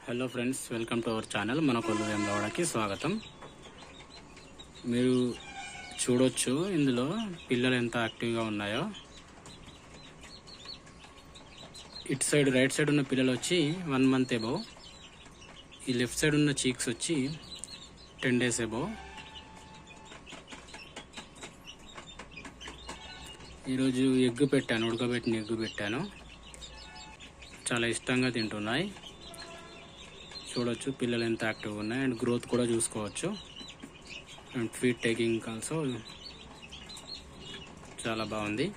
Hello friends, welcome to our channel మన కొల్లు వేములవాడకి స్వాగతం. మీరు చూడొచ్చు ఇందులో పిల్లలు ఎంత యాక్టివ్గా ఉన్నాయో. ఇటు సైడ్ రైట్ సైడ్ ఉన్న పిల్లలు వచ్చి 1 month అబోవ్, ఈ లెఫ్ట్ సైడ్ ఉన్న చీక్స్ వచ్చి 10 days అబోవ్. ఈరోజు ఎగ్ పెట్టాను, ఉడకబెట్టిన ఎగ్ పెట్టాను. చాలా ఇష్టంగా తింటున్నాయి. చూడొచ్చు పిల్లలు ఎంత యాక్టివ్గా ఉన్నాయి అండ్ గ్రోత్ కూడా చూసుకోవచ్చు. అండ్ ఫీడ్ టేకింగ్ ఆల్సో చాలా బాగుంది.